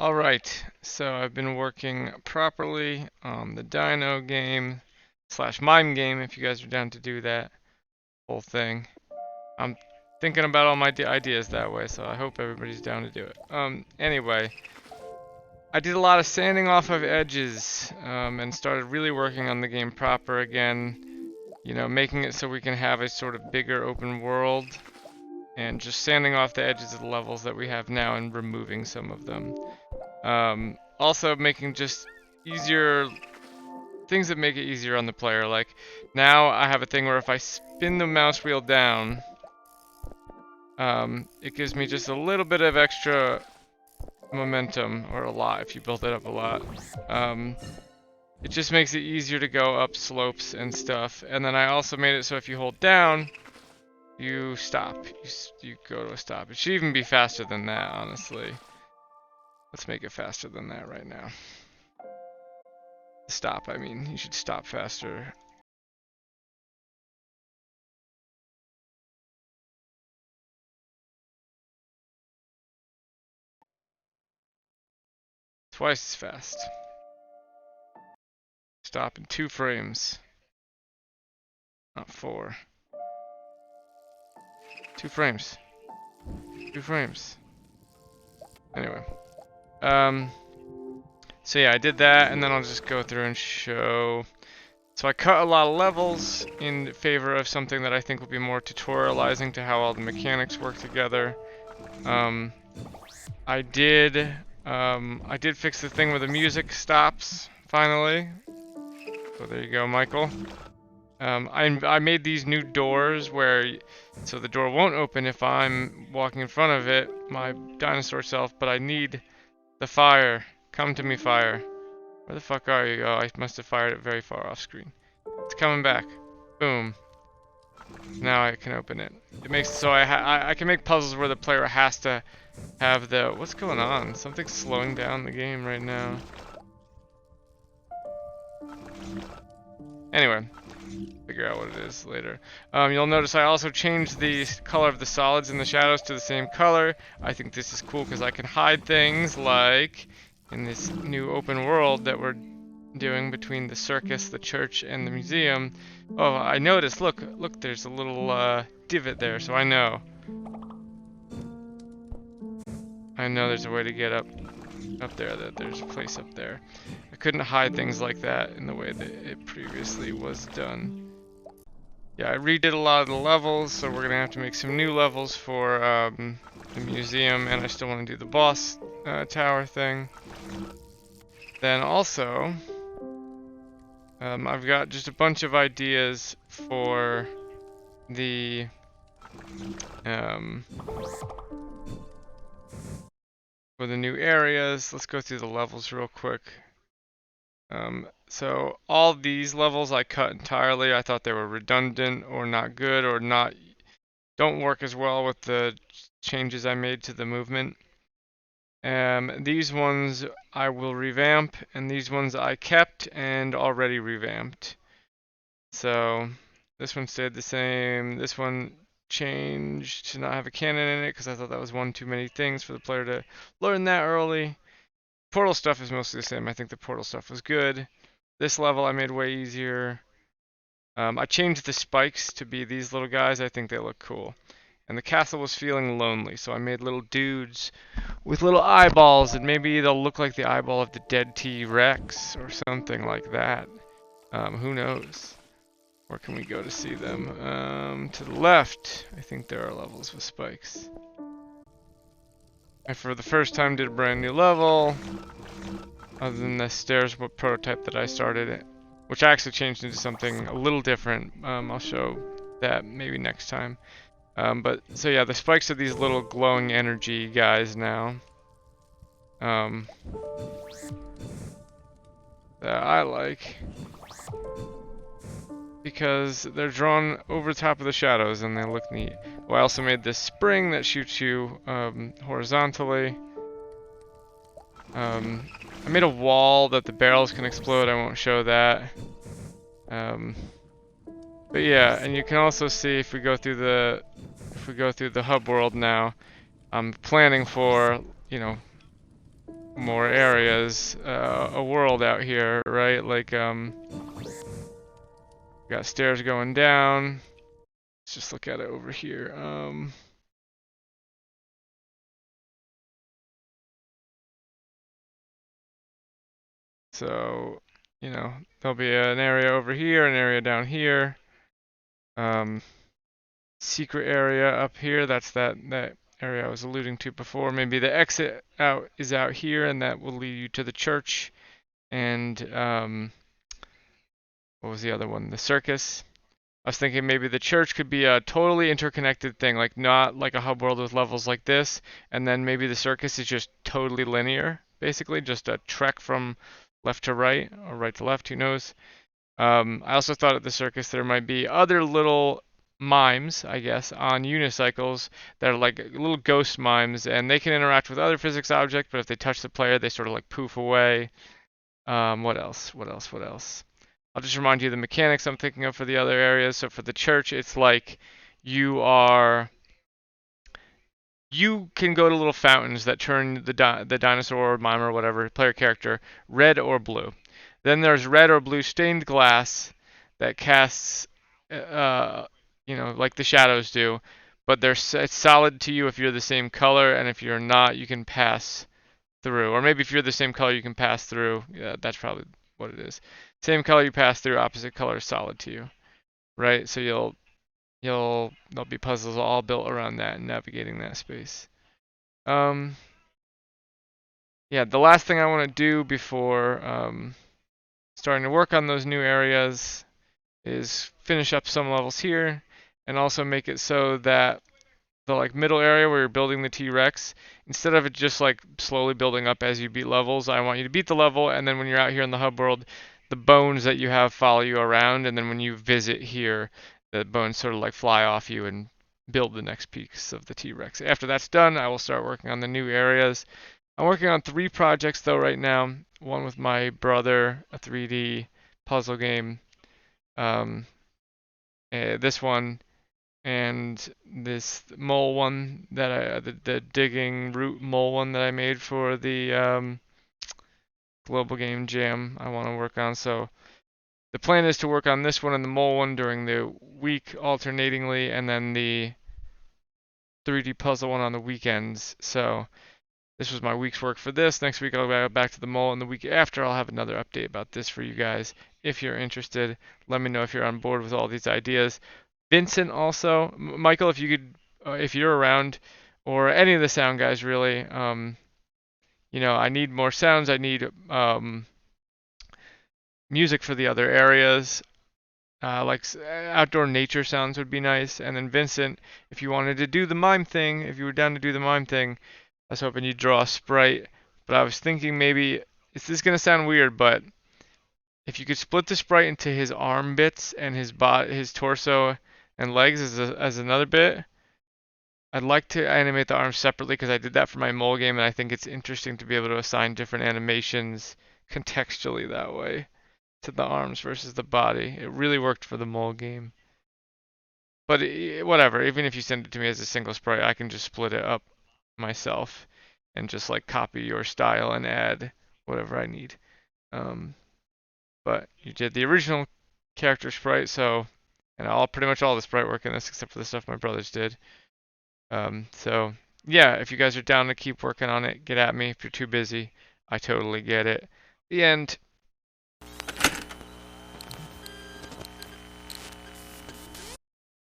Alright, so I've been working properly on the Dino game slash Mime game, if you guys are down to do that whole thing. I'm thinking about all my ideas that way, so I hope everybody's down to do it. Anyway, I did a lot of sanding off of edges and started really working on the game proper again. You know, making it so we can have a sort of bigger open world and just sanding off the edges of the levels that we have now and removing some of them. Also making just easier things that make it easier on the player. Like now I have a thing where if I spin the mouse wheel down, it gives me just a little bit of extra momentum, or a lot if you build it up a lot. It just makes it easier to go up slopes and stuff. And then I also made it so if you hold down, you stop. You go to a stop. It should even be faster than that, honestly. Let's make it faster than that right now. Stop, I mean, you should stop faster. Twice as fast. Stop in 2 frames. Not 4. 2 frames. 2 frames. Anyway. So yeah, I did that, and then I'll just go through and show. So I cut a lot of levels in favor of something that I think will be more tutorializing to how all the mechanics work together. I did fix the thing where the music stops, finally. So there you go, Michael. I made these new doors where, so the door won't open if I'm walking in front of it, my dinosaur self, but I need the fire. Come to me, fire. Where the fuck are you? Oh, I must have fired it very far off screen. It's coming back. Boom. Now I can open it. It makes so I can make puzzles where the player has to have the, what's going on? Something's slowing down the game right now. Anyway, figure out what it is later. You'll notice I also changed the color of the solids and the shadows to the same color. I think this is cool because I can hide things like in this new open world that we're doing between the circus, the church, and the museum. Oh, I noticed, look, there's a little divot there, so I know there's a way to get up there, that there's a place up there. I couldn't hide things like that in the way that it previously was done. Yeah, I redid a lot of the levels, so we're gonna have to make some new levels for the museum, and I still want to do the boss tower thing. Then also, I've got just a bunch of ideas for the new areas. Let's go through the levels real quick. So all these levels I cut entirely. I thought they were redundant or not good or don't work as well with the changes I made to the movement. These ones I will revamp, and these ones I kept and already revamped. So this one stayed the same. This one changed to not have a cannon in it because I thought that was one too many things for the player to learn that early. Portal stuff is mostly the same. I think the portal stuff was good. This level I made way easier. I changed the spikes to be these little guys. I think they look cool. And the castle was feeling lonely, so I made little dudes with little eyeballs, and maybe they'll look like the eyeball of the dead T-Rex or something like that. Who knows? Where can we go to see them? To the left, I think there are levels with spikes. I, for the first time, did a brand new level, other than the stairs prototype that I started, which I actually changed into something a little different. I'll show that maybe next time. But so yeah, the spikes are these little glowing energy guys now. That I like because they're drawn over top of the shadows and they look neat. Well, I also made this spring that shoots you horizontally. I made a wall that the barrels can explode. I won't show that. But yeah, and you can also see if we go through the hub world now, I'm planning for, you know, more areas, a world out here, right? Like, got stairs going down. Let's just look at it over here. So, there'll be an area over here, an area down here. Secret area up here. That's that area I was alluding to before. Maybe the exit out is out here, and that will lead you to the church. And what was the other one? The circus. I was thinking maybe the church could be a totally interconnected thing, like not like a hub world with levels like this, and then maybe the circus is just totally linear, basically just a trek from left to right or right to left, who knows. I also thought at the circus there might be other little mimes, I guess, on unicycles that are like little ghost mimes, and they can interact with other physics objects, but if they touch the player, they sort of like poof away. What else? What else? What else? I'll just remind you of the mechanics I'm thinking of for the other areas. So for the church, it's like you are you can go to little fountains that turn the dinosaur or mime or whatever player character red or blue. Then there's red or blue stained glass that casts, like the shadows do, but it's solid to you if you're the same color, and if you're not, you can pass through. Or maybe if you're the same color, you can pass through. Yeah, that's probably what it is. Same color you pass through, opposite color is solid to you, right? So there'll be puzzles all built around that and navigating that space. Yeah, the last thing I want to do before starting to work on those new areas is finish up some levels here and also make it so that the like middle area where you're building the T-Rex, instead of it just like slowly building up as you beat levels, I want you to beat the level, and then when you're out here in the hub world, the bones that you have follow you around, and then when you visit here, the bones sort of like fly off you and build the next piece of the T-Rex. After that's done, I will start working on the new areas. I'm working on 3 projects though right now. One with my brother, a 3D puzzle game. Um, this one and this mole one that the digging root mole one that I made for the global game jam I want to work on. So the plan is to work on this one and the mole one during the week alternatingly, and then the 3D puzzle one on the weekends. So this was my week's work for this. Next week I'll go back to the mole, and the week after I'll have another update about this for you guys. If you're interested, let me know if you're on board with all these ideas. Vincent also, Michael, if you could, if you're around, or any of the sound guys really, I need more sounds. I need music for the other areas. Like outdoor nature sounds would be nice. And then Vincent, if you wanted to do the mime thing, if you were down to do the mime thing, I was hoping you'd draw a sprite. But I was thinking maybe, this is gonna sound weird, but if you could split the sprite into his arm bits and his torso and legs as another bit, I'd like to animate the arms separately because I did that for my mole game, and I think it's interesting to be able to assign different animations contextually that way to the arms versus the body. It really worked for the mole game. But whatever, even if you send it to me as a single sprite, I can just split it up myself and just like copy your style and add whatever I need. But you did the original character sprite, so, and pretty much all the sprite work in this except for the stuff my brothers did. So yeah, if you guys are down to keep working on it, get at me. If you're too busy, I totally get it. The end.